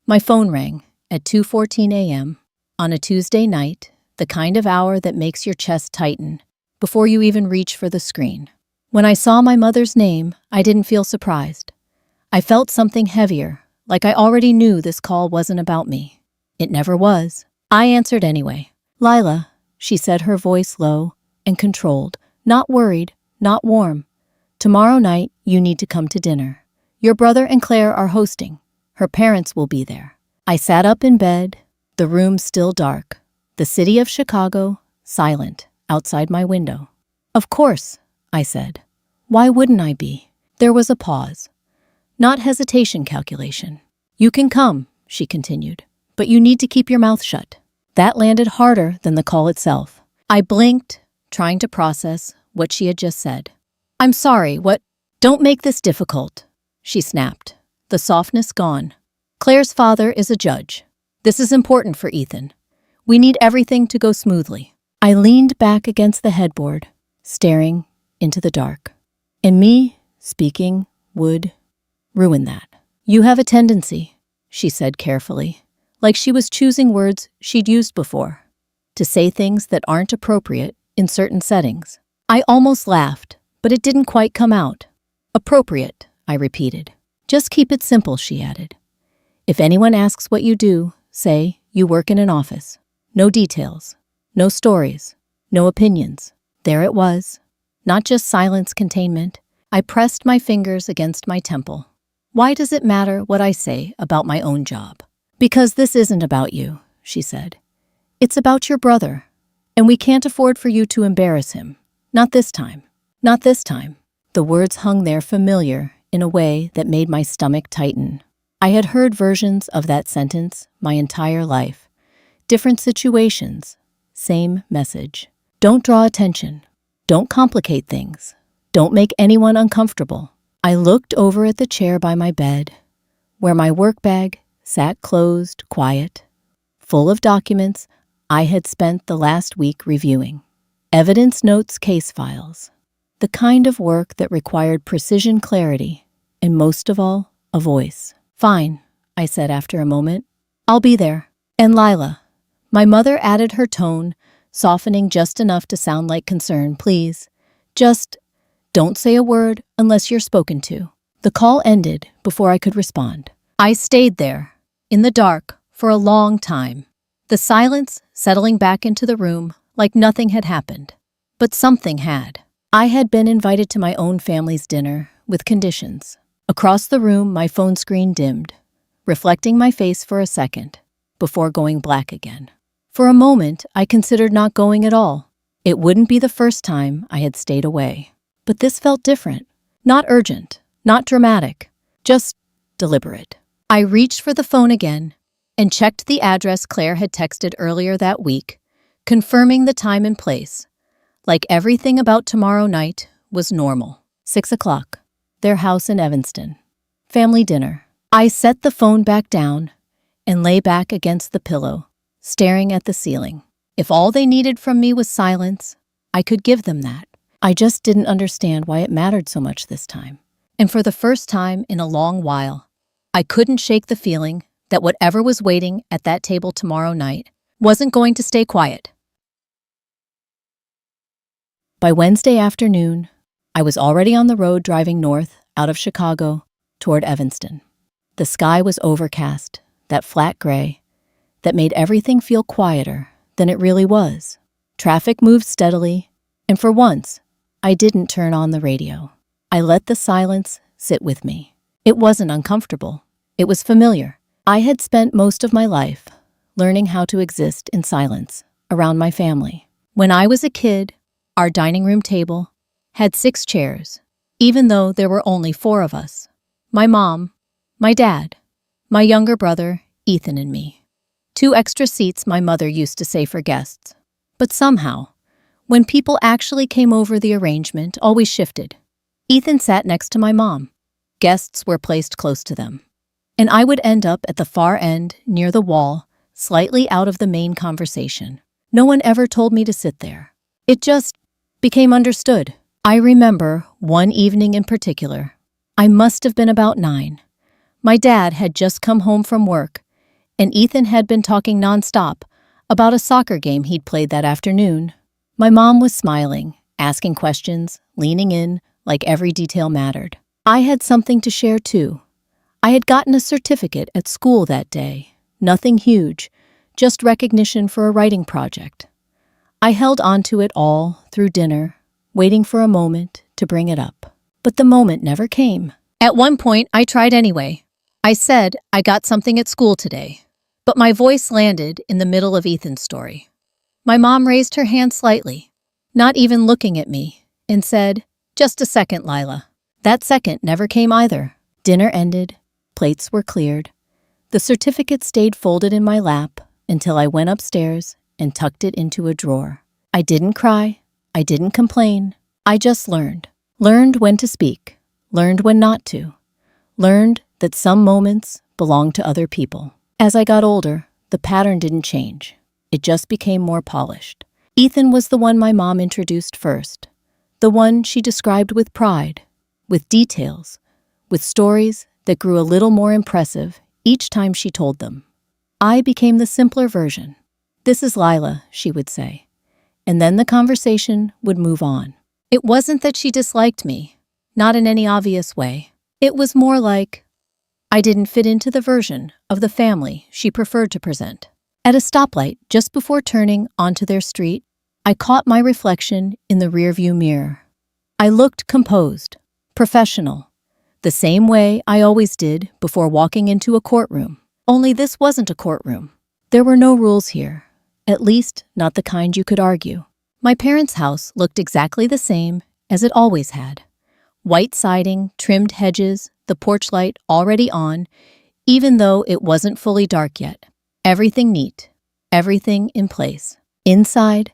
My phone rang at 2:14 a.m. on a Tuesday night, the kind of hour that makes your chest tighten before you even reach for the screen. When I saw my mother's name, I didn't feel surprised. I felt something heavier, like I already knew this call wasn't about me. It never was. I answered anyway. "Lila," she said, her voice low and controlled, not worried, not warm. "Tomorrow night, you need to come to dinner. Your brother and Claire are hosting. Her parents will be there." I sat up in bed, the room still dark, the city of Chicago silent outside my window. "Of course," I said. "Why wouldn't I be?" There was a pause. Not hesitation, calculation. "You can come," she continued, "but you need to keep your mouth shut." That landed harder than the call itself. I blinked, trying to process what she had just said. "I'm sorry, what?" "Don't make this difficult," she snapped, the softness gone. "Claire's father is a judge. This is important for Ethan. We need everything to go smoothly." I leaned back against the headboard, staring into the dark. And me speaking would ruin that. "You have a tendency," she said carefully, like she was choosing words she'd used before, "to say things that aren't appropriate in certain settings." I almost laughed, but it didn't quite come out. "Appropriate," I repeated. "Just keep it simple," she added. "If anyone asks what you do, say you work in an office. No details, no stories, no opinions." There it was. Not just silence containment. I pressed my fingers against my temple. "Why does it matter what I say about my own job?" "Because this isn't about you," she said. "It's about your brother, and we can't afford for you to embarrass him. Not this time. Not this time." The words hung there familiar in a way that made my stomach tighten. I had heard versions of that sentence my entire life. Different situations, same message. Don't draw attention. Don't complicate things. Don't make anyone uncomfortable. I looked over at the chair by my bed, where my work bag sat closed, quiet, full of documents I had spent the last week reviewing. Evidence notes, case files. The kind of work that required precision, clarity, and most of all, a voice. "Fine," I said after a moment. "I'll be there." "And Lila," my mother added, her tone softening just enough to sound like concern, "please, just don't say a word unless you're spoken to." The call ended before I could respond. I stayed there, in the dark, for a long time, the silence settling back into the room like nothing had happened. But something had. I had been invited to my own family's dinner with conditions. Across the room, my phone screen dimmed, reflecting my face for a second, before going black again. For a moment, I considered not going at all. It wouldn't be the first time I had stayed away. But this felt different. Not urgent, not dramatic, just deliberate. I reached for the phone again and checked the address Claire had texted earlier that week, confirming the time and place. Like everything about tomorrow night was normal. 6 o'clock. Their house in Evanston. Family dinner. I set the phone back down and lay back against the pillow, staring at the ceiling. If all they needed from me was silence, I could give them that. I just didn't understand why it mattered so much this time. And for the first time in a long while, I couldn't shake the feeling that whatever was waiting at that table tomorrow night wasn't going to stay quiet. By Wednesday afternoon, I was already on the road driving north out of Chicago toward Evanston. The sky was overcast, that flat gray, that made everything feel quieter than it really was. Traffic moved steadily, and for once, I didn't turn on the radio. I let the silence sit with me. It wasn't uncomfortable. It was familiar. I had spent most of my life learning how to exist in silence around my family. When I was a kid, our dining room table had 6 chairs, even though there were only 4 of us. My mom, my dad, my younger brother, Ethan, and me. 2 extra seats, my mother used to say, for guests. But somehow, when people actually came over, the arrangement always shifted. Ethan sat next to my mom. Guests were placed close to them. And I would end up at the far end, near the wall, slightly out of the main conversation. No one ever told me to sit there. It just became understood. I remember one evening in particular. I must have been about 9. My dad had just come home from work, and Ethan had been talking nonstop about a soccer game he'd played that afternoon. My mom was smiling, asking questions, leaning in like every detail mattered. I had something to share too. I had gotten a certificate at school that day. Nothing huge, just recognition for a writing project. I held on to it all through dinner, waiting for a moment to bring it up. But the moment never came. At one point, I tried anyway. I said I got something at school today, but my voice landed in the middle of Ethan's story. My mom raised her hand slightly, not even looking at me, and said, "Just a second, Lila." That second never came either. Dinner ended, plates were cleared. The certificate stayed folded in my lap until I went upstairs and tucked it into a drawer. I didn't cry. I didn't complain. I just learned. Learned when to speak. Learned when not to. Learned that some moments belong to other people. As I got older, the pattern didn't change. It just became more polished. Ethan was the one my mom introduced first. The one she described with pride, with details, with stories that grew a little more impressive each time she told them. I became the simpler version. "This is Lila," she would say. And then the conversation would move on. It wasn't that she disliked me, not in any obvious way. It was more like I didn't fit into the version of the family she preferred to present. At a stoplight, just before turning onto their street, I caught my reflection in the rearview mirror. I looked composed, professional, the same way I always did before walking into a courtroom. Only this wasn't a courtroom. There were no rules here, at least not the kind you could argue. My parents' house looked exactly the same as it always had. White siding, trimmed hedges, the porch light already on, even though it wasn't fully dark yet. Everything neat, everything in place. Inside,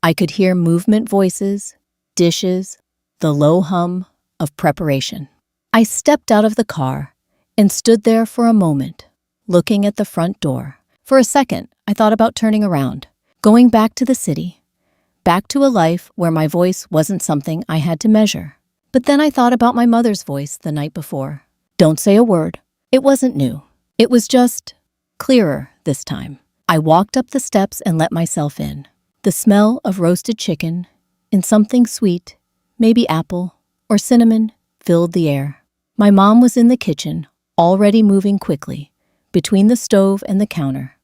I could hear movement voices, dishes, the low hum of preparation. I stepped out of the car and stood there for a moment, looking at the front door. For a second, I thought about turning around, going back to the city, back to a life where my voice wasn't something I had to measure. But then I thought about my mother's voice the night before. "Don't say a word." It wasn't new. It was just clearer this time. I walked up the steps and let myself in. The smell of roasted chicken and something sweet, maybe apple or cinnamon, filled the air. My mom was in the kitchen, already moving quickly, between the stove and the counter.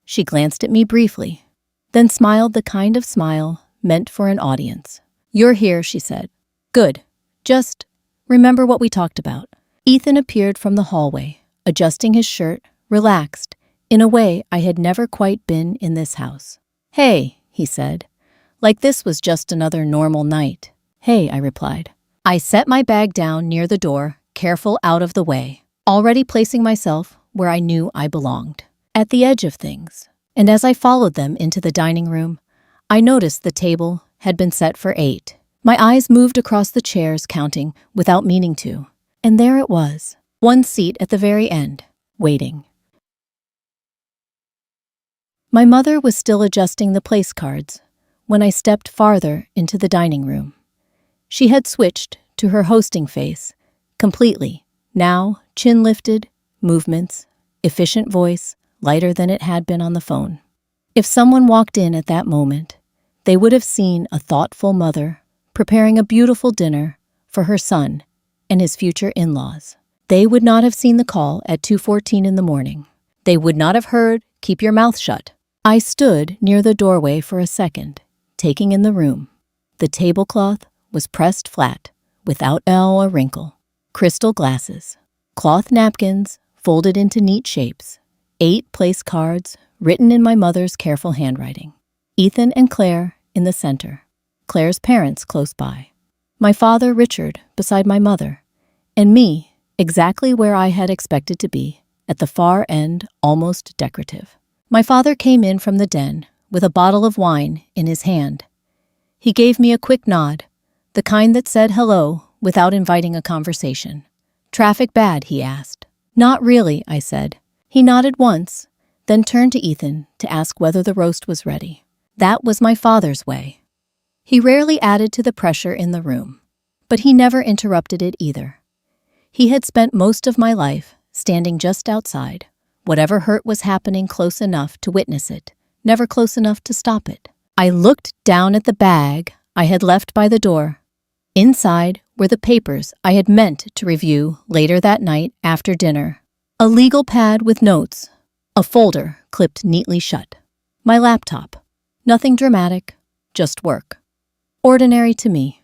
She glanced at me briefly, then smiled the kind of smile meant for an audience. "You're here," she said. "Good. Just remember what we talked about." Ethan appeared from the hallway, adjusting his shirt, relaxed, in a way I had never quite been in this house. "Hey," he said, like this was just another normal night. "Hey," I replied. I set my bag down near the door, careful out of the way, already placing myself where I knew I belonged, at the edge of things. And as I followed them into the dining room, I noticed the table had been set for 8. My eyes moved across the chairs, counting without meaning to. And there it was, one seat at the very end, waiting. My mother was still adjusting the place cards when I stepped farther into the dining room. She had switched to her hosting face completely. Now, chin lifted, movements, efficient voice, lighter than it had been on the phone. If someone walked in at that moment, they would have seen a thoughtful mother preparing a beautiful dinner for her son and his future in-laws. They would not have seen the call at 2:14 in the morning. They would not have heard, "Keep your mouth shut." I stood near the doorway for a second, taking in the room. The tablecloth was pressed flat, without a wrinkle. Crystal glasses, cloth napkins folded into neat shapes, 8 place cards written in my mother's careful handwriting. Ethan and Claire in the center, Claire's parents close by. My father, Richard, beside my mother, and me exactly where I had expected to be, at the far end, almost decorative. My father came in from the den with a bottle of wine in his hand. He gave me a quick nod, the kind that said hello without inviting a conversation. "Traffic bad?" he asked. "Not really," I said. He nodded once, then turned to Ethan to ask whether the roast was ready. That was my father's way. He rarely added to the pressure in the room, but he never interrupted it either. He had spent most of my life standing just outside, Whatever hurt was happening close enough to witness it, never close enough to stop it. I looked down at the bag I had left by the door. Inside were the papers I had meant to review later that night after dinner. A legal pad with notes, a folder clipped neatly shut. My laptop. Nothing dramatic, just work. Ordinary to me.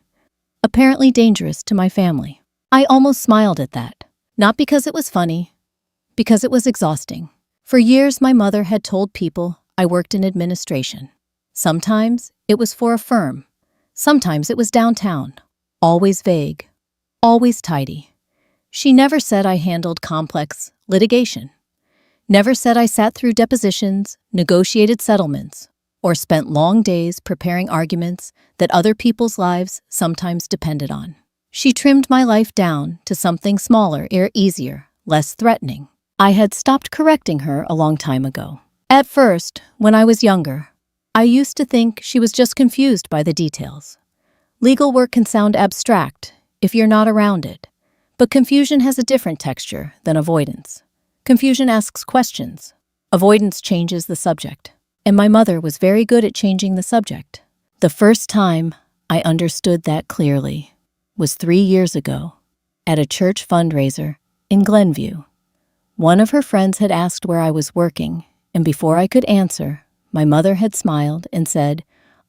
Apparently dangerous to my family. I almost smiled at that. Not because it was funny, because it was exhausting. For years, my mother had told people I worked in administration. Sometimes it was for a firm. Sometimes it was downtown. Always vague. Always tidy. She never said I handled complex litigation. Never said I sat through depositions, negotiated settlements, or spent long days preparing arguments that other people's lives sometimes depended on. She trimmed my life down to something smaller, easier, less threatening. I had stopped correcting her a long time ago. At first, when I was younger, I used to think she was just confused by the details. Legal work can sound abstract if you're not around it, but confusion has a different texture than avoidance. Confusion asks questions. Avoidance changes the subject. And my mother was very good at changing the subject. The first time I understood that clearly was 3 years ago at a church fundraiser in Glenview. One of her friends had asked where I was working, and before I could answer, my mother had smiled and said,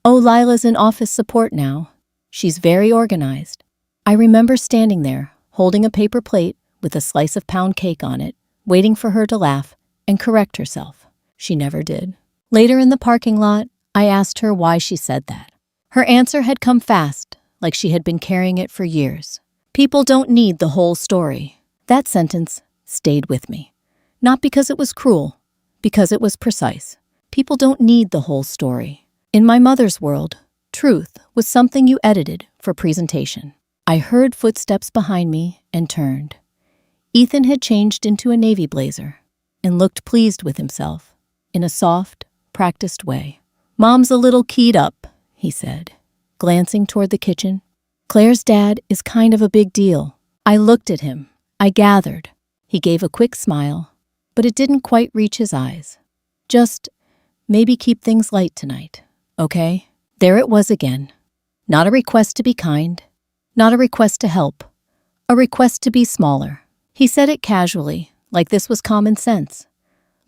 "Oh, Lila's in office support now. She's very organized." I remember standing there, holding a paper plate with a slice of pound cake on it, waiting for her to laugh and correct herself. She never did. Later in the parking lot, I asked her why she said that. Her answer had come fast, like she had been carrying it for years. People don't need the whole story. That sentence stayed with me. Not because it was cruel, because it was precise. People don't need the whole story. In my mother's world, truth was something you edited for presentation. I heard footsteps behind me and turned. Ethan had changed into a navy blazer and looked pleased with himself in a soft, practiced way. "Mom's a little keyed up," he said, glancing toward the kitchen. "Claire's dad is kind of a big deal." I looked at him. I gathered. He gave a quick smile, but it didn't quite reach his eyes. "Just maybe keep things light tonight, okay?" There it was again. Not a request to be kind, not a request to help, a request to be smaller. He said it casually, like this was common sense.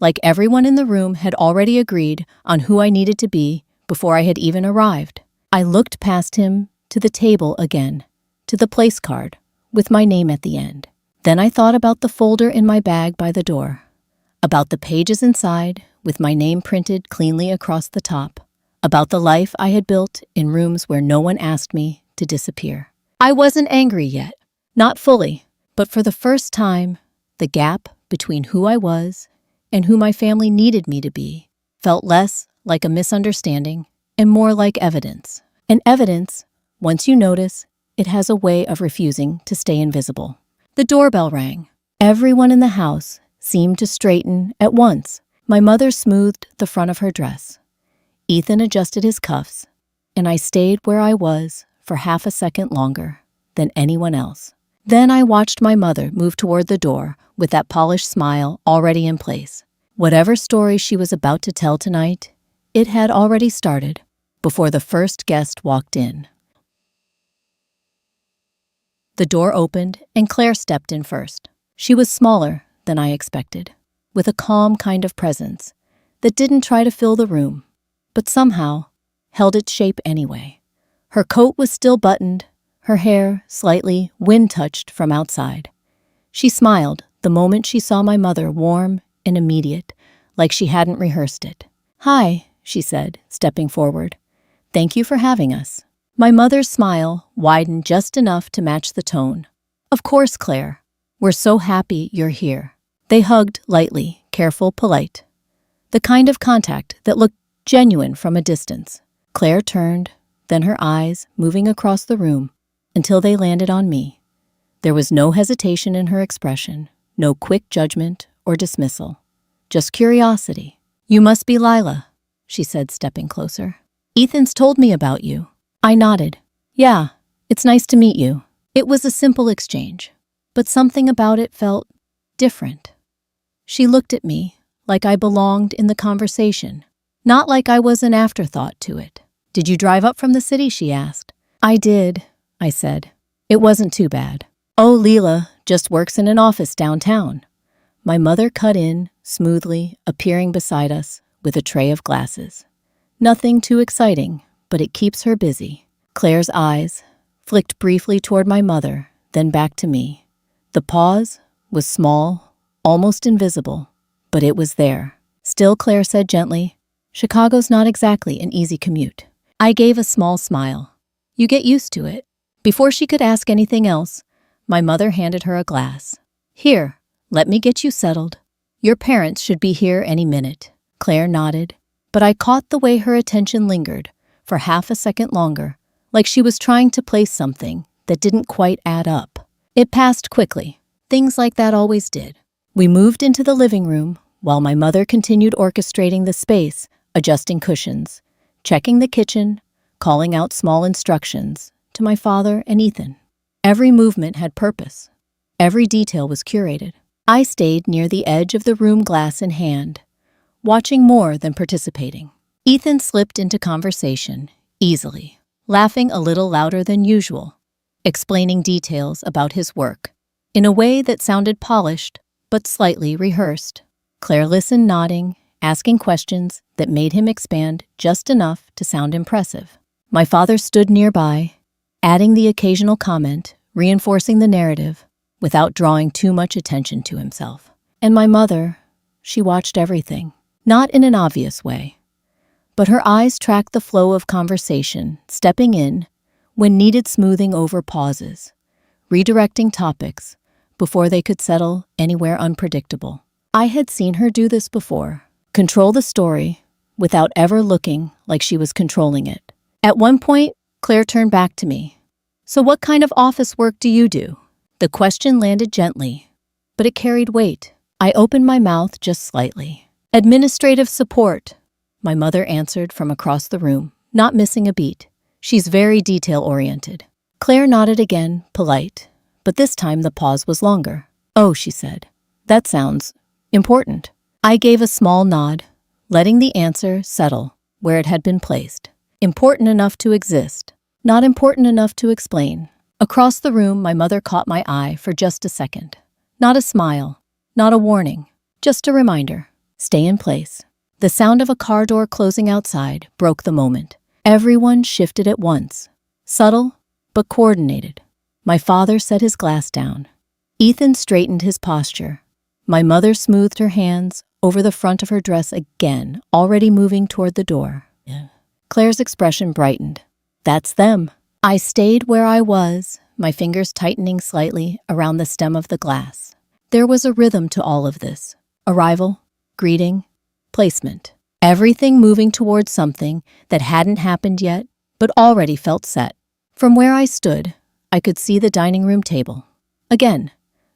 Like everyone in the room had already agreed on who I needed to be before I had even arrived. I looked past him to the table again, to the place card, with my name at the end. Then I thought about the folder in my bag by the door, about the pages inside with my name printed cleanly across the top, about the life I had built in rooms where no one asked me to disappear. I wasn't angry yet, not fully, but for the first time, the gap between who I was and who my family needed me to be felt less like a misunderstanding and more like evidence. And evidence, once you notice, it has a way of refusing to stay invisible. The doorbell rang. Everyone in the house seemed to straighten at once. My mother smoothed the front of her dress. Ethan adjusted his cuffs, and I stayed where I was for half a second longer than anyone else. Then I watched my mother move toward the door with that polished smile already in place. Whatever story she was about to tell tonight, it had already started before the first guest walked in. The door opened and Claire stepped in first. She was smaller than I expected, with a calm kind of presence that didn't try to fill the room, but somehow held its shape anyway. Her coat was still buttoned, her hair slightly wind-touched from outside. She smiled the moment she saw my mother, warm and immediate, like she hadn't rehearsed it. "Hi," she said, stepping forward. "Thank you for having us." My mother's smile widened just enough to match the tone. "Of course, Claire. We're so happy you're here." They hugged lightly, careful, polite. The kind of contact that looked genuine from a distance. Claire turned, then her eyes moving across the room until they landed on me. There was no hesitation in her expression, no quick judgment or dismissal. Just curiosity. "You must be Lila," she said, stepping closer. "Ethan's told me about you." I nodded. "Yeah, it's nice to meet you." It was a simple exchange, but something about it felt different. She looked at me like I belonged in the conversation, not like I was an afterthought to it. "Did you drive up from the city?" she asked. "I did," I said. "It wasn't too bad." "Oh, Leela just works in an office downtown." My mother cut in, smoothly, appearing beside us with a tray of glasses. "Nothing too exciting, but it keeps her busy." Claire's eyes flicked briefly toward my mother, then back to me. The pause was small, almost invisible, but it was there. Still, Claire said gently, "Chicago's not exactly an easy commute." I gave a small smile. "You get used to it." Before she could ask anything else, my mother handed her a glass. "Here, let me get you settled. Your parents should be here any minute." Claire nodded, but I caught the way her attention lingered for half a second longer, like she was trying to place something that didn't quite add up. It passed quickly. Things like that always did. We moved into the living room while my mother continued orchestrating the space, adjusting cushions, checking the kitchen, calling out small instructions to my father and Ethan. Every movement had purpose. Every detail was curated. I stayed near the edge of the room, glass in hand, watching more than participating. Ethan slipped into conversation easily, laughing a little louder than usual, explaining details about his work in a way that sounded polished but slightly rehearsed. Claire listened, nodding, asking questions that made him expand just enough to sound impressive. My father stood nearby, adding the occasional comment, reinforcing the narrative without drawing too much attention to himself. And my mother, she watched everything, not in an obvious way, but her eyes tracked the flow of conversation, stepping in when needed, smoothing over pauses, redirecting topics before they could settle anywhere unpredictable. I had seen her do this before, control the story without ever looking like she was controlling it. At one point, Claire turned back to me. "So what kind of office work do you do?" The question landed gently, but it carried weight. I opened my mouth just slightly. "Administrative support," my mother answered from across the room, not missing a beat. "She's very detail-oriented." Claire nodded again, polite, but this time the pause was longer. "Oh," she said, "that sounds important." I gave a small nod, letting the answer settle where it had been placed. Important enough to exist, not important enough to explain. Across the room, my mother caught my eye for just a second. Not a smile, not a warning, just a reminder. Stay in place. The sound of a car door closing outside broke the moment. Everyone shifted at once, subtle but coordinated. My father set his glass down. Ethan straightened his posture. My mother smoothed her hands over the front of her dress again, already moving toward the door. Claire's expression brightened. "That's them." I stayed where I was, my fingers tightening slightly around the stem of the glass. There was a rhythm to all of this. Arrival, greeting, placement. Everything moving towards something that hadn't happened yet, but already felt set. From where I stood, I could see the dining room table. Again,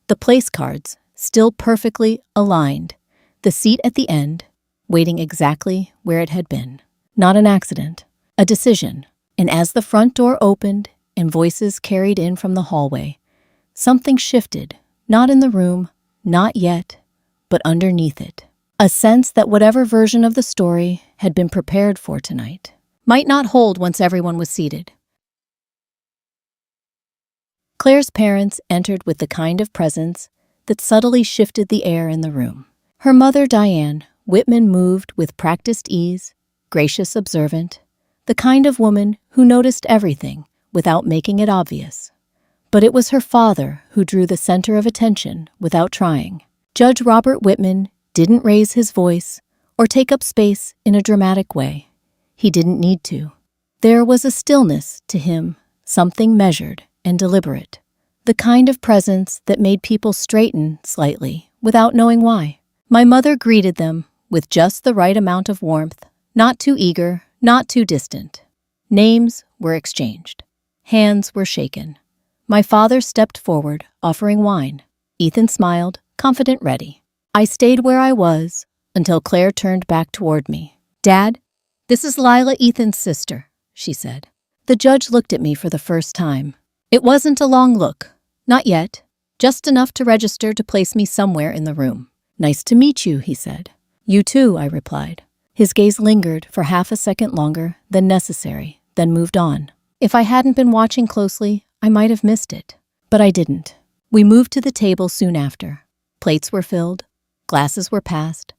the place cards, still perfectly aligned. The seat at the end, waiting exactly where it had been. Not an accident, a decision. And as the front door opened and voices carried in from the hallway, something shifted, not in the room, not yet, but underneath it. A sense that whatever version of the story had been prepared for tonight might not hold once everyone was seated. Claire's parents entered with the kind of presence that subtly shifted the air in the room. Her mother, Diane Whitman, moved with practiced ease, gracious, observant, the kind of woman who noticed everything without making it obvious. But it was her father who drew the center of attention without trying. Judge Robert Whitman didn't raise his voice or take up space in a dramatic way. He didn't need to. There was a stillness to him, something measured and deliberate, the kind of presence that made people straighten slightly without knowing why. My mother greeted them with just the right amount of warmth, not too eager, not too distant. Names were exchanged. Hands were shaken. My father stepped forward, offering wine. Ethan smiled, confident, ready. I stayed where I was until Claire turned back toward me. "Dad, this is Lila, Ethan's sister," she said. The judge looked at me for the first time. It wasn't a long look, not yet, just enough to register to place me somewhere in the room. "Nice to meet you," he said. "You too," I replied. His gaze lingered for half a second longer than necessary, then moved on. If I hadn't been watching closely, I might have missed it. But I didn't. We moved to the table soon after. Plates were filled, glasses were passed.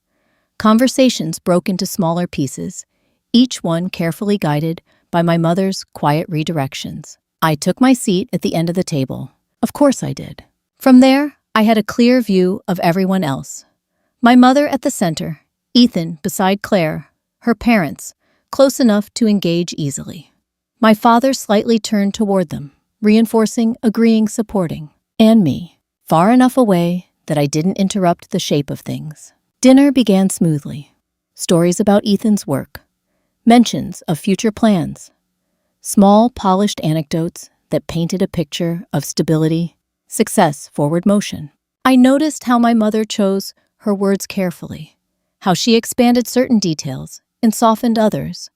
Conversations broke into smaller pieces, each one carefully guided by my mother's quiet redirections. I took my seat at the end of the table. Of course I did. From there, I had a clear view of everyone else. My mother at the center, Ethan beside Claire, her parents, close enough to engage easily. My father slightly turned toward them, reinforcing, agreeing, supporting. And me, far enough away that I didn't interrupt the shape of things. Dinner began smoothly. Stories about Ethan's work, mentions of future plans, small, polished anecdotes that painted a picture of stability, success, forward motion. I noticed how my mother chose her words carefully, how she expanded certain details and softened others.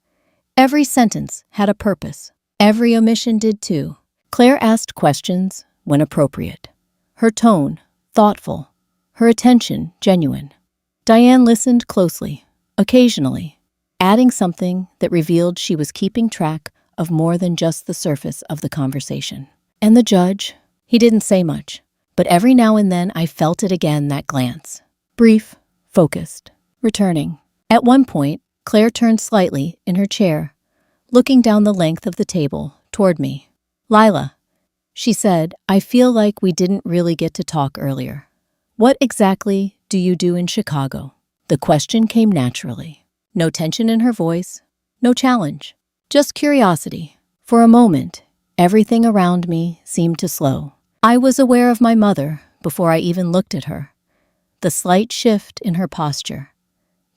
Every sentence had a purpose. Every omission did too. Claire asked questions when appropriate. Her tone, thoughtful. Her attention, genuine. Diane listened closely, occasionally, adding something that revealed she was keeping track of more than just the surface of the conversation. And the judge, he didn't say much, but every now and then I felt it again, that glance. Brief, focused, returning. At one point, Claire turned slightly in her chair, looking down the length of the table toward me. "Lila," she said, "I feel like we didn't really get to talk earlier. What exactly do you do in Chicago?" The question came naturally. No tension in her voice, no challenge, just curiosity. For a moment, everything around me seemed to slow. I was aware of my mother before I even looked at her. The slight shift in her posture,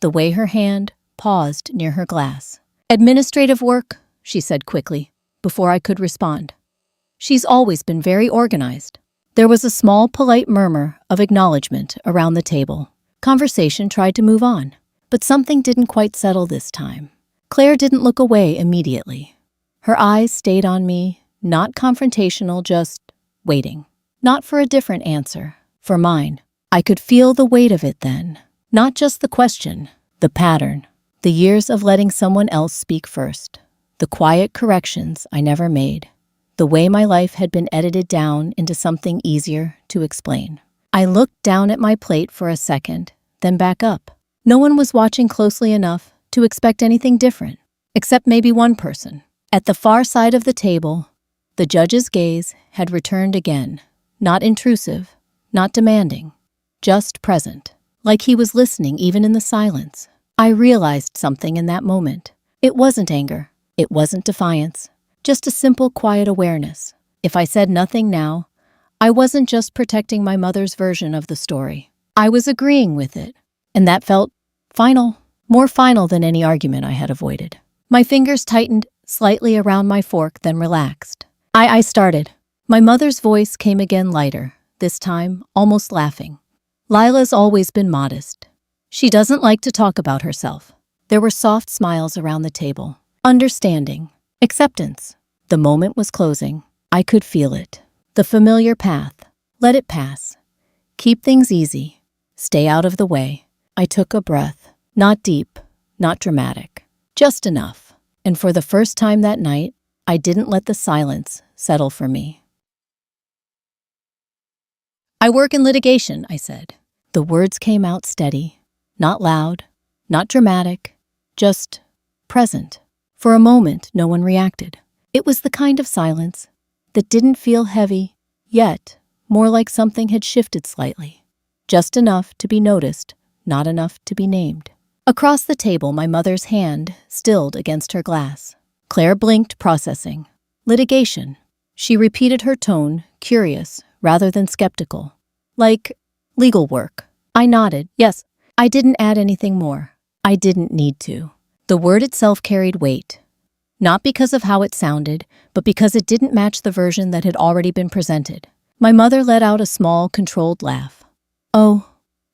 the way her hand paused near her glass. "Administrative work," she said quickly, before I could respond. "She's always been very organized." There was a small, polite murmur of acknowledgement around the table. Conversation tried to move on, but something didn't quite settle this time. Claire didn't look away immediately. Her eyes stayed on me, not confrontational, just waiting. Not for a different answer, for mine. I could feel the weight of it then. Not just the question, the pattern. The years of letting someone else speak first. The quiet corrections I never made. The way my life had been edited down into something easier to explain. I looked down at my plate for a second, then back up. No one was watching closely enough to expect anything different, except maybe one person. At the far side of the table, the judge's gaze had returned again, not intrusive, not demanding, just present, like he was listening even in the silence. I realized something in that moment. It wasn't anger. It wasn't defiance. Just a simple, quiet awareness. If I said nothing now, I wasn't just protecting my mother's version of the story. I was agreeing with it, and that felt final, more final than any argument I had avoided. My fingers tightened slightly around my fork, then relaxed. I started. My mother's voice came again lighter, this time almost laughing. "Lila's always been modest. She doesn't like to talk about herself." There were soft smiles around the table. Understanding. Acceptance. The moment was closing. I could feel it. The familiar path. Let it pass. Keep things easy. Stay out of the way. I took a breath. Not deep, not dramatic. Just enough. And for the first time that night, I didn't let the silence settle for me. "I work in litigation," I said. The words came out steady. Not loud, not dramatic, just present. For a moment, no one reacted. It was the kind of silence that didn't feel heavy, yet more like something had shifted slightly. Just enough to be noticed, not enough to be named. Across the table, my mother's hand stilled against her glass. Claire blinked, processing. "Litigation." She repeated her tone, curious rather than skeptical. "Like legal work." I nodded. Yes. I didn't add anything more. I didn't need to. The word itself carried weight. Not because of how it sounded, but because it didn't match the version that had already been presented. My mother let out a small, controlled laugh. "Oh,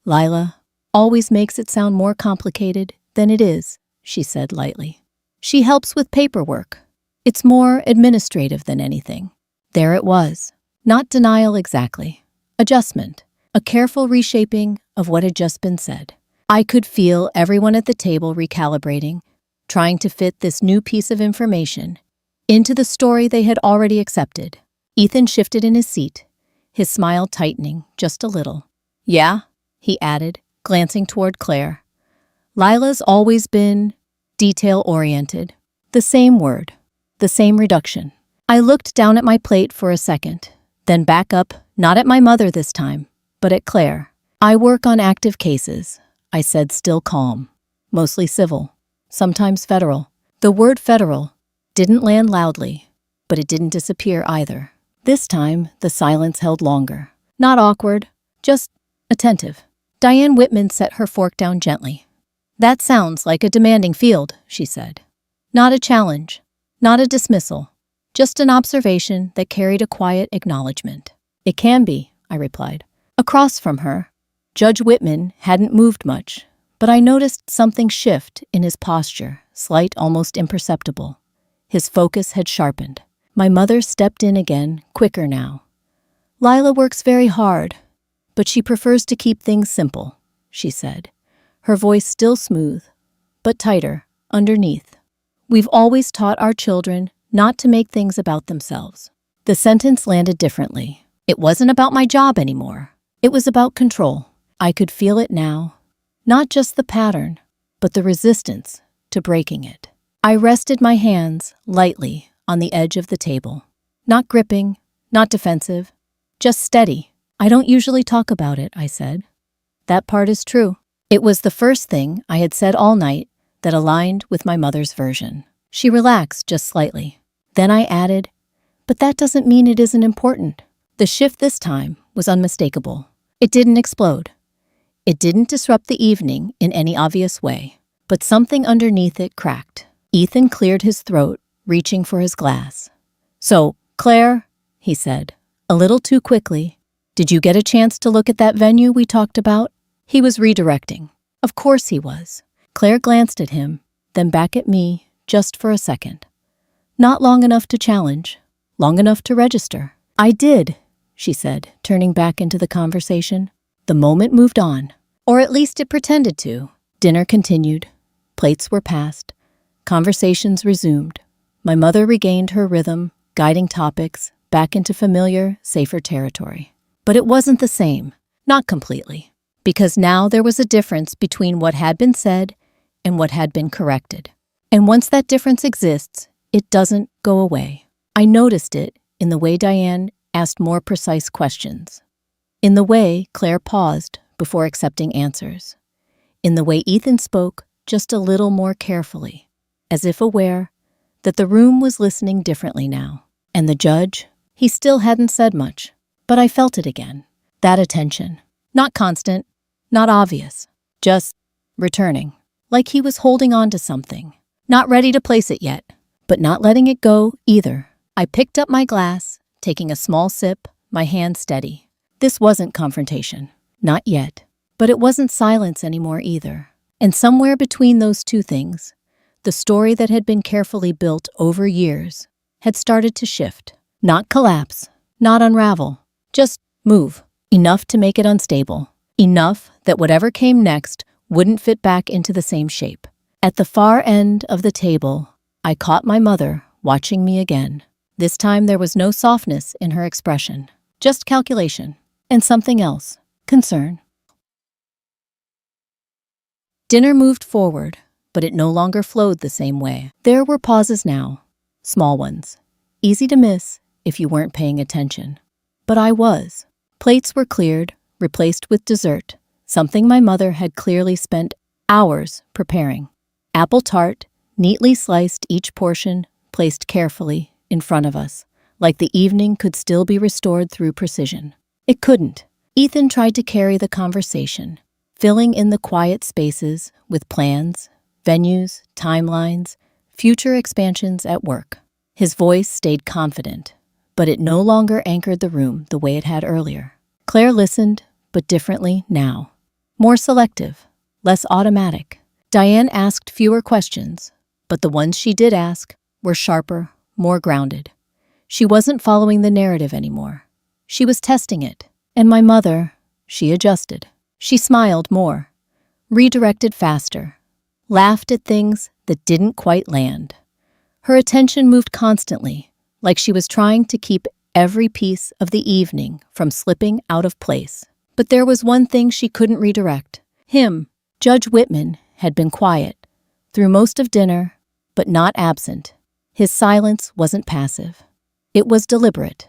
Lila always makes it sound more complicated than it is," she said lightly. "She helps with paperwork. It's more administrative than anything." There it was. Not denial exactly. Adjustment. A careful reshaping of what had just been said. I could feel everyone at the table recalibrating, trying to fit this new piece of information into the story they had already accepted. Ethan shifted in his seat, his smile tightening just a little. "Yeah," he added, glancing toward Claire. "Lila's always been detail-oriented. The same word, the same reduction." I looked down at my plate for a second, then back up, not at my mother this time, but at Claire. "I work on active cases," I said, still calm. "Mostly civil, sometimes federal." The word federal didn't land loudly, but it didn't disappear either. This time, the silence held longer. Not awkward, just attentive. Diane Whitman set her fork down gently. "That sounds like a demanding field," she said. Not a challenge, not a dismissal, just an observation that carried a quiet acknowledgement. "It can be," I replied. Across from her, Judge Whitman hadn't moved much, but I noticed something shift in his posture, slight, almost imperceptible. His focus had sharpened. My mother stepped in again, quicker now. "Lila works very hard, but she prefers to keep things simple," she said, her voice still smooth, but tighter, underneath. "We've always taught our children not to make things about themselves." The sentence landed differently. It wasn't about my job anymore. It was about control. I could feel it now. Not just the pattern, but the resistance to breaking it. I rested my hands lightly on the edge of the table. Not gripping, not defensive, just steady. "I don't usually talk about it," I said. That part is true. It was the first thing I had said all night that aligned with my mother's version. She relaxed just slightly. Then I added, "But that doesn't mean it isn't important." The shift this time was unmistakable. It didn't explode. It didn't disrupt the evening in any obvious way, but something underneath it cracked. Ethan cleared his throat, reaching for his glass. "So, Claire," he said, a little too quickly, "did you get a chance to look at that venue we talked about?" He was redirecting. Of course he was. Claire glanced at him, then back at me, just for a second. Not long enough to challenge, long enough to register. "I did," she said, turning back into the conversation. The moment moved on, or at least it pretended to. Dinner continued. Plates were passed. Conversations resumed. My mother regained her rhythm, guiding topics back into familiar, safer territory. But it wasn't the same, not completely, because now there was a difference between what had been said and what had been corrected. And once that difference exists, it doesn't go away. I noticed it in the way Diane asked more precise questions, in the way Claire paused before accepting answers, in the way Ethan spoke just a little more carefully, as if aware that the room was listening differently now. And the judge, he still hadn't said much, but I felt it again. That attention, not constant, not obvious, just returning, like he was holding on to something, not ready to place it yet, but not letting it go either. I picked up my glass, taking a small sip, my hand steady. This wasn't confrontation, not yet, but it wasn't silence anymore either. And somewhere between those two things, the story that had been carefully built over years had started to shift. Not collapse, not unravel, just move, enough to make it unstable, enough that whatever came next wouldn't fit back into the same shape. At the far end of the table, I caught my mother watching me again. This time there was no softness in her expression, just calculation, and something else, concern. Dinner moved forward, but it no longer flowed the same way. There were pauses now, small ones, easy to miss if you weren't paying attention. But I was. Plates were cleared, replaced with dessert, something my mother had clearly spent hours preparing. Apple tart, neatly sliced, each portion placed carefully in front of us, like the evening could still be restored through precision. It couldn't. Ethan tried to carry the conversation, filling in the quiet spaces with plans, venues, timelines, future expansions at work. His voice stayed confident, but it no longer anchored the room the way it had earlier. Claire listened, but differently now. More selective, less automatic. Diane asked fewer questions, but the ones she did ask were sharper, more grounded. She wasn't following the narrative anymore. She was testing it. And my mother, she adjusted. She smiled more, redirected faster, laughed at things that didn't quite land. Her attention moved constantly, like she was trying to keep every piece of the evening from slipping out of place. But there was one thing she couldn't redirect. Him, Judge Whitman, had been quiet through most of dinner, but not absent. His silence wasn't passive. It was deliberate,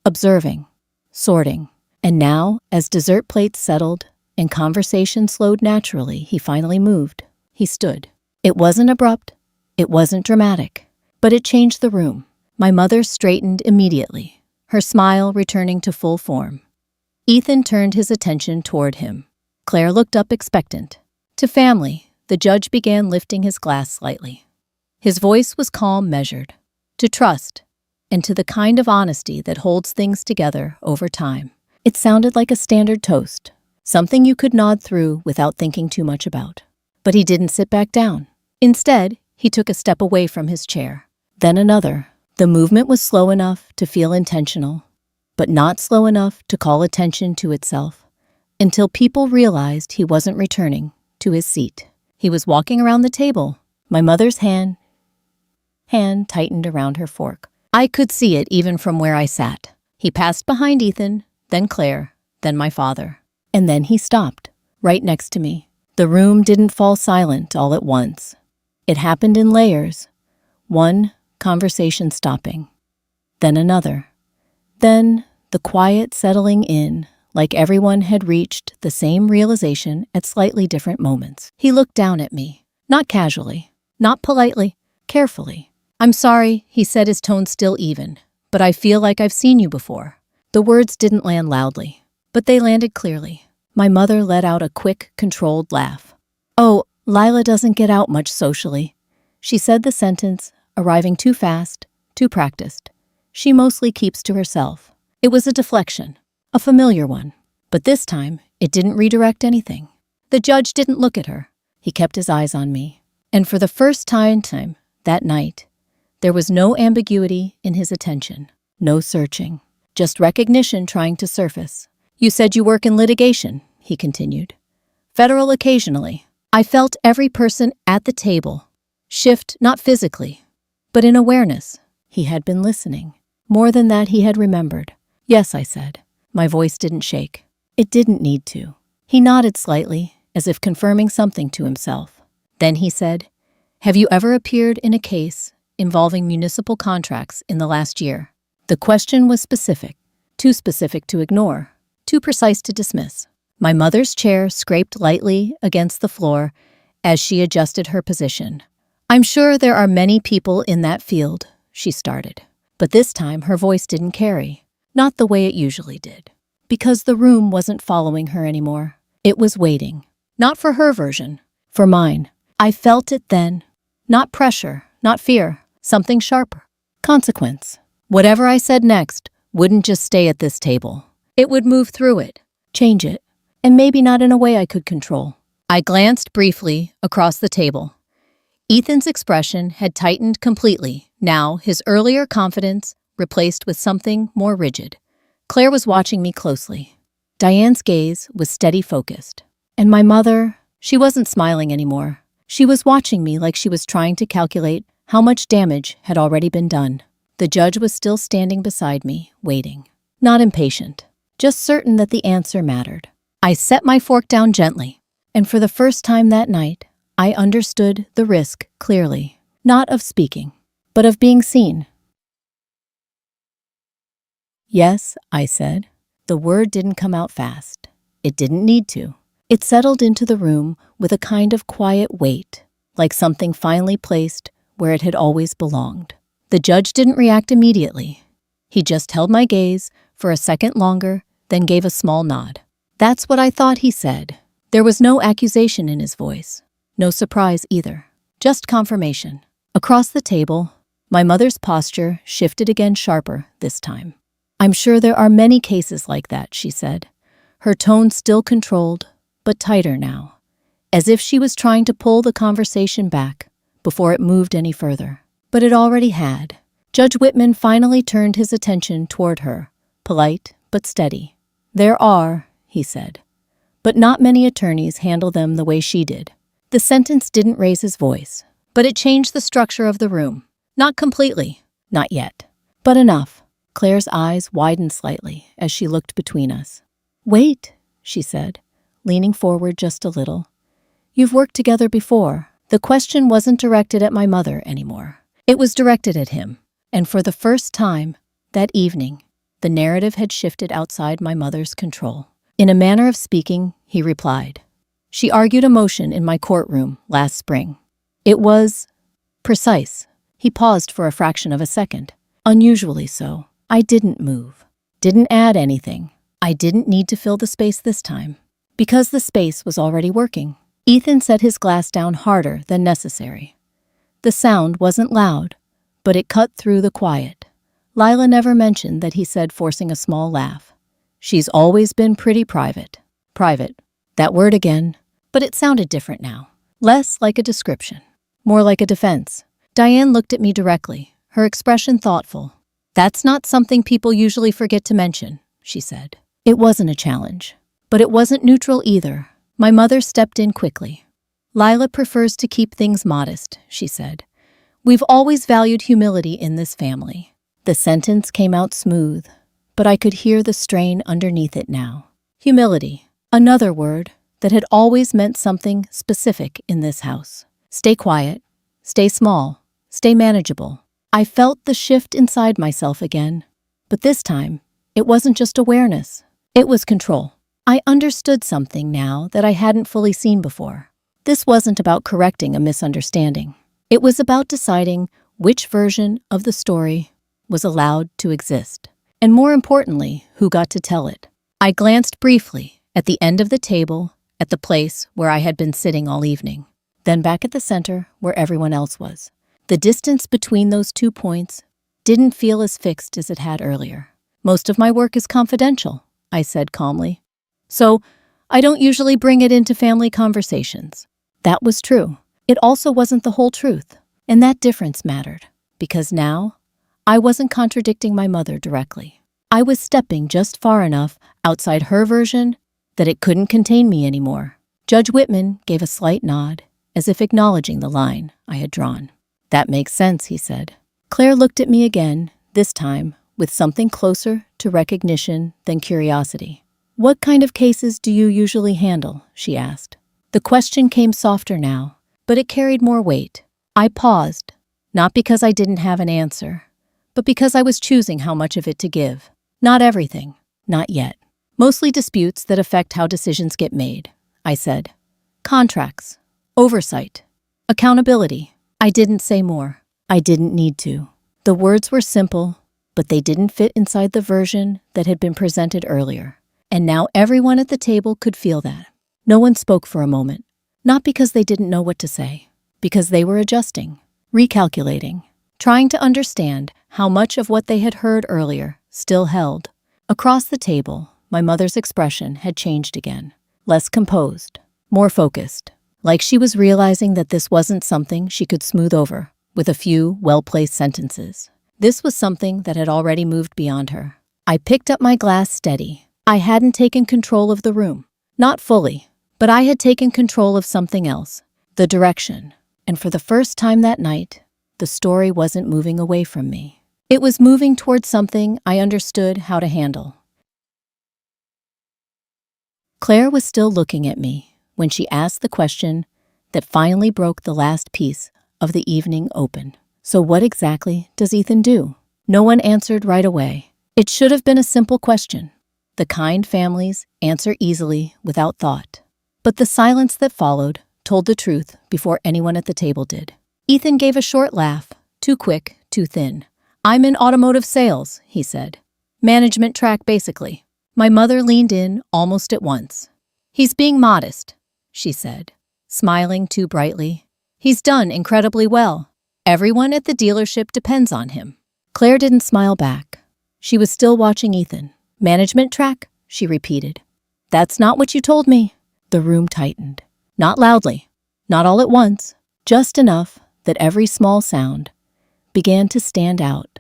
observing, sorting. And now, as dessert plates settled and conversation slowed naturally, he finally moved. He stood. It wasn't abrupt. It wasn't dramatic. But it changed the room. My mother straightened immediately, her smile returning to full form. Ethan turned his attention toward him. Claire looked up expectant. To family, the judge began lifting his glass slightly. His voice was calm, measured. To trust, and to the kind of honesty that holds things together over time. It sounded like a standard toast, something you could nod through without thinking too much about. But he didn't sit back down. Instead, he took a step away from his chair. Then another. The movement was slow enough to feel intentional, but not slow enough to call attention to itself, until people realized he wasn't returning to his seat. He was walking around the table. My mother's hand tightened around her fork. I could see it even from where I sat. He passed behind Ethan, then Claire, then my father. And then he stopped, right next to me. The room didn't fall silent all at once. It happened in layers. One conversation stopping, then another. Then the quiet settling in, like everyone had reached the same realization at slightly different moments. He looked down at me, not casually, not politely, carefully. "I'm sorry," he said, his tone still even, "but I feel like I've seen you before." The words didn't land loudly, but they landed clearly. My mother let out a quick, controlled laugh. "Oh, Lila doesn't get out much socially." She said the sentence, arriving too fast, too practiced. She mostly keeps to herself. It was a deflection, a familiar one. But this time, it didn't redirect anything. The judge didn't look at her. He kept his eyes on me. And for the first time that night, there was no ambiguity in his attention, no searching, just recognition trying to surface. "You said you work in litigation," he continued. "Federal occasionally." I felt every person at the table shift, not physically, but in awareness. He had been listening. More than that, he had remembered. "Yes," I said. My voice didn't shake. It didn't need to. He nodded slightly, as if confirming something to himself. Then he said, "Have you ever appeared in a case involving municipal contracts in the last year?" The question was specific, too specific to ignore, too precise to dismiss. My mother's chair scraped lightly against the floor as she adjusted her position. "I'm sure there are many people in that field," she started. But this time her voice didn't carry, not the way it usually did. Because the room wasn't following her anymore. It was waiting. Not for her version, for mine. I felt it then. Not pressure, not fear, something sharper. Consequence. Whatever I said next wouldn't just stay at this table. It would move through it, change it, and maybe not in a way I could control. I glanced briefly across the table. Ethan's expression had tightened completely, now his earlier confidence replaced with something more rigid. Claire was watching me closely. Diane's gaze was steady focused. And my mother, she wasn't smiling anymore. She was watching me like she was trying to calculate how much damage had already been done. The judge was still standing beside me, waiting. Not impatient, just certain that the answer mattered. I set my fork down gently, and for the first time that night, I understood the risk clearly, not of speaking, but of being seen. "Yes," I said. The word didn't come out fast. It didn't need to. It settled into the room with a kind of quiet weight, like something finally placed where it had always belonged. The judge didn't react immediately. He just held my gaze for a second longer, then gave a small nod. "That's what I thought," he said. There was no accusation in his voice. No surprise either. Just confirmation. Across the table, my mother's posture shifted again, sharper this time. "I'm sure there are many cases like that," she said. Her tone still controlled, but tighter now, as if she was trying to pull the conversation back before it moved any further. But it already had. Judge Whitman finally turned his attention toward her, polite but steady. "There are," he said, but not many attorneys handle them the way she did. The sentence didn't raise his voice, but it changed the structure of the room. Not completely, not yet, but enough. Claire's eyes widened slightly as she looked between us. "Wait," she said, leaning forward just a little. "You've worked together before." The question wasn't directed at my mother anymore. It was directed at him, and for the first time, that evening, the narrative had shifted outside my mother's control. In a manner of speaking, he replied. "She argued a motion in my courtroom last spring. It was precise." He paused for a fraction of a second. "Unusually so. I didn't move. Didn't add anything. I didn't need to fill the space this time. Because the space was already working." Ethan set his glass down harder than necessary. The sound wasn't loud, but it cut through the quiet. Lila never mentioned that, he said, forcing a small laugh. "She's always been pretty private." Private. That word again. But it sounded different now. Less like a description. More like a defense. Diane looked at me directly, her expression thoughtful. "That's not something people usually forget to mention," she said. It wasn't a challenge. But it wasn't neutral either. My mother stepped in quickly. "Lila prefers to keep things modest," she said. "We've always valued humility in this family." The sentence came out smooth, but I could hear the strain underneath it now. Humility, another word that had always meant something specific in this house. Stay quiet, stay small, stay manageable. I felt the shift inside myself again, but this time, it wasn't just awareness, it was control. I understood something now that I hadn't fully seen before. This wasn't about correcting a misunderstanding. It was about deciding which version of the story was allowed to exist, and more importantly, who got to tell it. I glanced briefly at the end of the table, at the place where I had been sitting all evening, then back at the center where everyone else was. The distance between those 2 points didn't feel as fixed as it had earlier. "Most of my work is confidential," I said calmly. "So I don't usually bring it into family conversations." That was true. It also wasn't the whole truth. And that difference mattered, because now I wasn't contradicting my mother directly. I was stepping just far enough outside her version that it couldn't contain me anymore. Judge Whitman gave a slight nod, as if acknowledging the line I had drawn. "That makes sense," he said. Claire looked at me again, this time with something closer to recognition than curiosity. "What kind of cases do you usually handle?" she asked. The question came softer now, but it carried more weight. I paused, not because I didn't have an answer, but because I was choosing how much of it to give. Not everything, not yet. "Mostly disputes that affect how decisions get made," I said. "Contracts, oversight, accountability." I didn't say more. I didn't need to. The words were simple, but they didn't fit inside the version that had been presented earlier. And now everyone at the table could feel that. No one spoke for a moment, not because they didn't know what to say, because they were adjusting, recalculating, trying to understand how much of what they had heard earlier still held. Across the table, my mother's expression had changed again, less composed, more focused, like she was realizing that this wasn't something she could smooth over with a few well-placed sentences. This was something that had already moved beyond her. I picked up my glass steady. I hadn't taken control of the room. Not fully, but I had taken control of something else, the direction. And for the first time that night, the story wasn't moving away from me. It was moving towards something I understood how to handle. Claire was still looking at me when she asked the question that finally broke the last piece of the evening open. "So what exactly does Ethan do?" No one answered right away. It should have been a simple question. The kind families answer easily without thought. But the silence that followed told the truth before anyone at the table did. Ethan gave a short laugh, too quick, too thin. "I'm in automotive sales," he said. "Management track, basically." My mother leaned in almost at once. "He's being modest," she said, smiling too brightly. "He's done incredibly well. Everyone at the dealership depends on him." Claire didn't smile back. She was still watching Ethan. "Management track?" she repeated. "That's not what you told me." The room tightened. Not loudly, not all at once, just enough that every small sound began to stand out.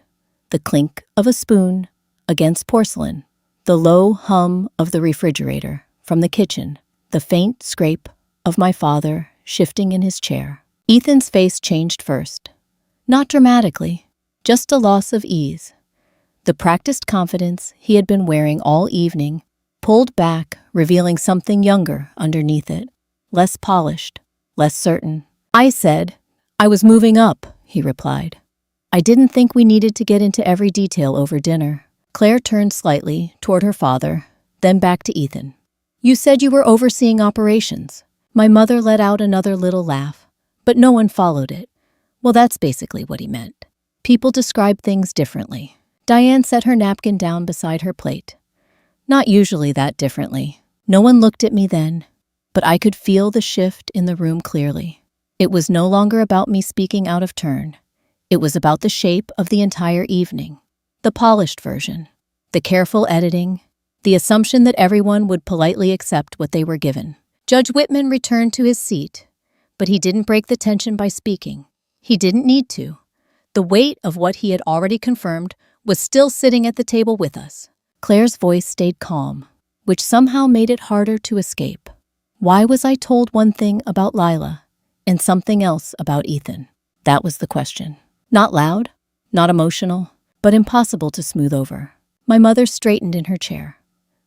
The clink of a spoon against porcelain, the low hum of the refrigerator from the kitchen, the faint scrape of my father shifting in his chair. Ethan's face changed first. Not dramatically, just a loss of ease. The practiced confidence he had been wearing all evening pulled back, revealing something younger underneath it, less polished, less certain. I said, "I was moving up," he replied. "I didn't think we needed to get into every detail over dinner." Claire turned slightly toward her father, then back to Ethan. "You said you were overseeing operations." My mother let out another little laugh, but no one followed it. Well, that's basically what he meant. People describe things differently. Diane set her napkin down beside her plate. Not usually that differently. No one looked at me then, but I could feel the shift in the room clearly. It was no longer about me speaking out of turn. It was about the shape of the entire evening. The polished version. The careful editing. The assumption that everyone would politely accept what they were given. Judge Whitman returned to his seat, but he didn't break the tension by speaking. He didn't need to. The weight of what he had already confirmed was still sitting at the table with us. Claire's voice stayed calm, which somehow made it harder to escape. Why was I told one thing about Lila and something else about Ethan? That was the question. Not loud, not emotional, but impossible to smooth over. My mother straightened in her chair.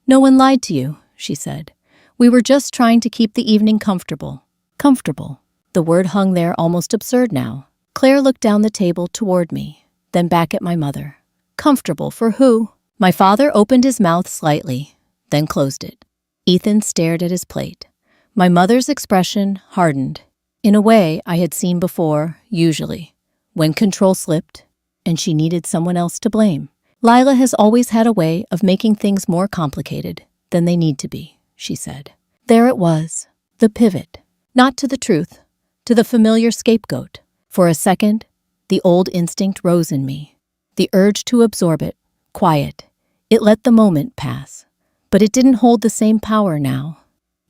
"No one lied to you," she said. "We were just trying to keep the evening comfortable." Comfortable. The word hung there almost absurd now. Claire looked down the table toward me, then back at my mother. Comfortable for who? My father opened his mouth slightly, then closed it. Ethan stared at his plate. My mother's expression hardened, in a way I had seen before, usually, when control slipped and she needed someone else to blame. "Lila has always had a way of making things more complicated than they need to be," she said. There it was, the pivot. Not to the truth, to the familiar scapegoat. For a second, the old instinct rose in me. The urge to absorb it, quiet. It let the moment pass. But it didn't hold the same power now.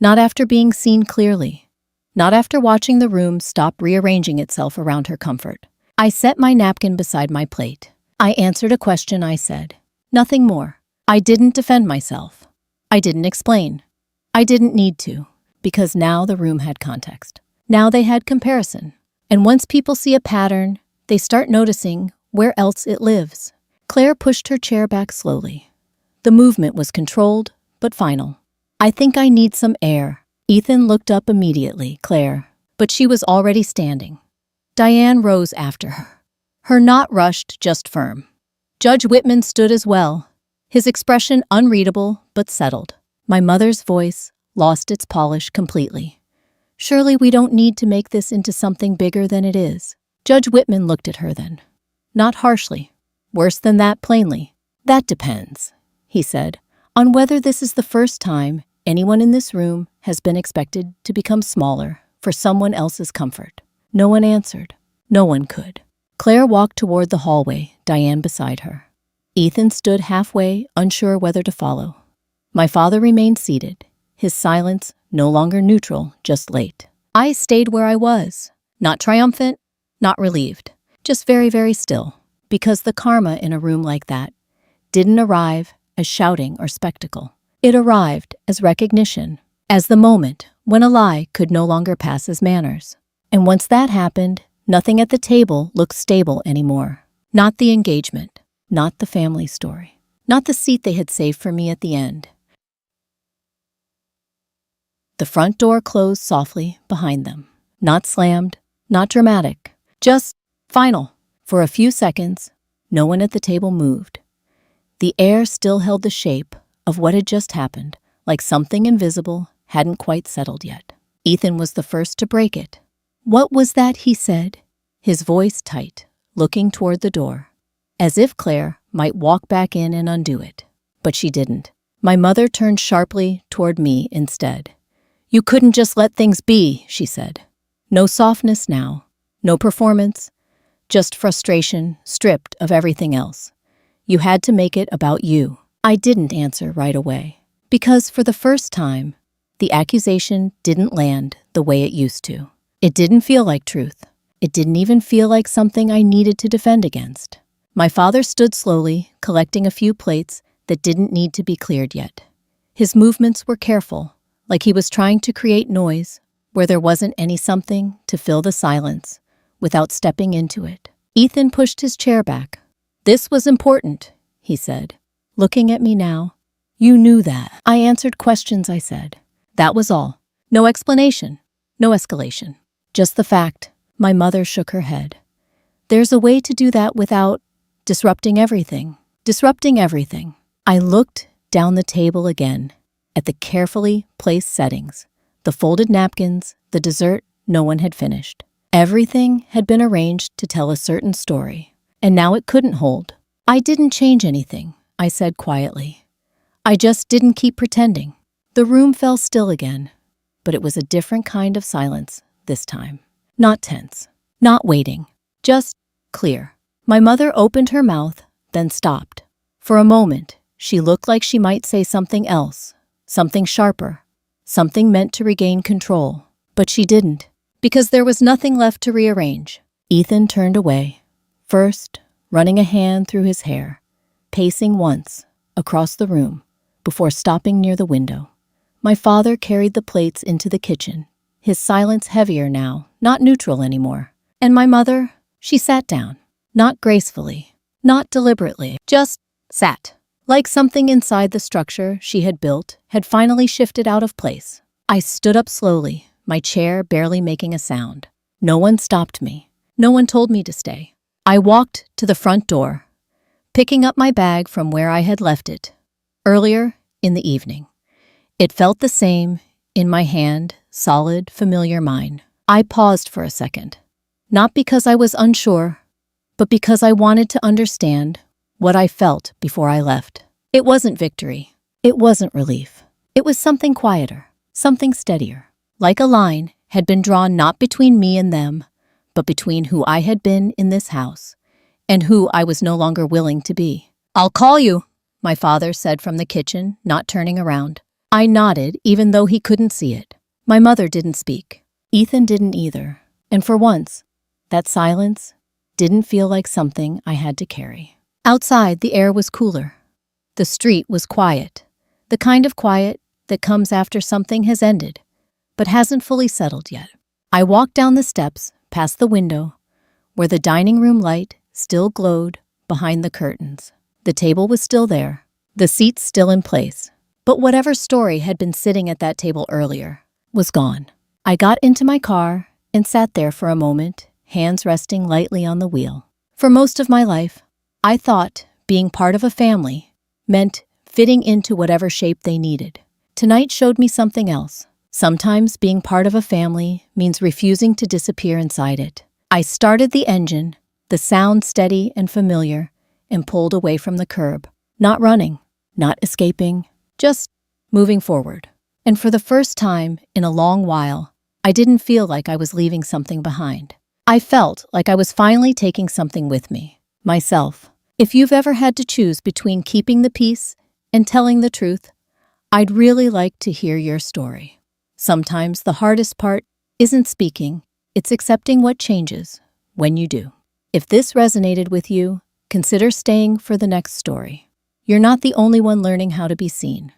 Not after being seen clearly. Not after watching the room stop rearranging itself around her comfort. I set my napkin beside my plate. I answered a question I said. Nothing more. I didn't defend myself. I didn't explain. I didn't need to, because now the room had context. Now they had comparison. And once people see a pattern, they start noticing where else it lives. Claire pushed her chair back slowly. The movement was controlled, but final. "I think I need some air." Ethan looked up immediately, Claire, but she was already standing. Diane rose after her. Her not rushed, just firm. Judge Whitman stood as well, his expression unreadable but settled. My mother's voice lost its polish completely. "Surely we don't need to make this into something bigger than it is." Judge Whitman looked at her then. Not harshly. Worse than that, plainly. "That depends," he said, "on whether this is the first time anyone in this room has been expected to become smaller for someone else's comfort." No one answered. No one could. Claire walked toward the hallway, Diane beside her. Ethan stood halfway, unsure whether to follow. My father remained seated, his silence no longer neutral, just late. I stayed where I was, not triumphant, not relieved, just very, very still, because the karma in a room like that didn't arrive as shouting or spectacle. It arrived as recognition, as the moment when a lie could no longer pass as manners. And once that happened, nothing at the table looked stable anymore. Not the engagement, not the family story, not the seat they had saved for me at the end. The front door closed softly behind them. Not slammed, not dramatic, just final. For a few seconds, no one at the table moved. The air still held the shape of what had just happened, like something invisible hadn't quite settled yet. Ethan was the first to break it. "What was that?" he said, his voice tight, looking toward the door, as if Claire might walk back in and undo it. But she didn't. My mother turned sharply toward me instead. "You couldn't just let things be," she said. No softness now, no performance, just frustration stripped of everything else. You had to make it about you. I didn't answer right away, because for the first time, the accusation didn't land the way it used to. It didn't feel like truth. It didn't even feel like something I needed to defend against. My father stood slowly, collecting a few plates that didn't need to be cleared yet. His movements were careful, like he was trying to create noise where there wasn't any something to fill the silence without stepping into it. Ethan pushed his chair back. "This was important," he said, looking at me now. "You knew that." I answered questions, I said. That was all. No explanation, no escalation. Just the fact. My mother shook her head. "There's a way to do that without disrupting everything." Disrupting everything. I looked down the table again at the carefully placed settings, the folded napkins, the dessert no one had finished. Everything had been arranged to tell a certain story, and now it couldn't hold. "I didn't change anything," I said quietly. "I just didn't keep pretending." The room fell still again, but it was a different kind of silence this time. Not tense, not waiting, just clear. My mother opened her mouth, then stopped. For a moment, she looked like she might say something else, something sharper, something meant to regain control. But she didn't, because there was nothing left to rearrange. Ethan turned away, first running a hand through his hair, pacing once across the room before stopping near the window. My father carried the plates into the kitchen, his silence heavier now, not neutral anymore. And my mother, she sat down, not gracefully, not deliberately, just sat, like something inside the structure she had built had finally shifted out of place. I stood up slowly, my chair barely making a sound. No one stopped me. No one told me to stay. I walked to the front door, picking up my bag from where I had left it earlier in the evening. It felt the same in my hand, solid, familiar mine. I paused for a second, not because I was unsure, but because I wanted to understand what I felt before I left. It wasn't victory. It wasn't relief. It was something quieter, something steadier. Like a line had been drawn not between me and them, but between who I had been in this house and who I was no longer willing to be. "I'll call you," my father said from the kitchen, not turning around. I nodded, even though he couldn't see it. My mother didn't speak. Ethan didn't either. And for once, that silence didn't feel like something I had to carry. Outside, the air was cooler. The street was quiet, the kind of quiet that comes after something has ended, but hasn't fully settled yet. I walked down the steps, past the window, where the dining room light still glowed behind the curtains. The table was still there, the seats still in place, but whatever story had been sitting at that table earlier was gone. I got into my car and sat there for a moment, hands resting lightly on the wheel. For most of my life, I thought being part of a family meant fitting into whatever shape they needed. Tonight showed me something else. Sometimes being part of a family means refusing to disappear inside it. I started the engine, the sound steady and familiar, and pulled away from the curb. Not running, not escaping, just moving forward. And for the first time in a long while, I didn't feel like I was leaving something behind. I felt like I was finally taking something with me, myself. If you've ever had to choose between keeping the peace and telling the truth, I'd really like to hear your story. Sometimes the hardest part isn't speaking, it's accepting what changes when you do. If this resonated with you, consider staying for the next story. You're not the only one learning how to be seen.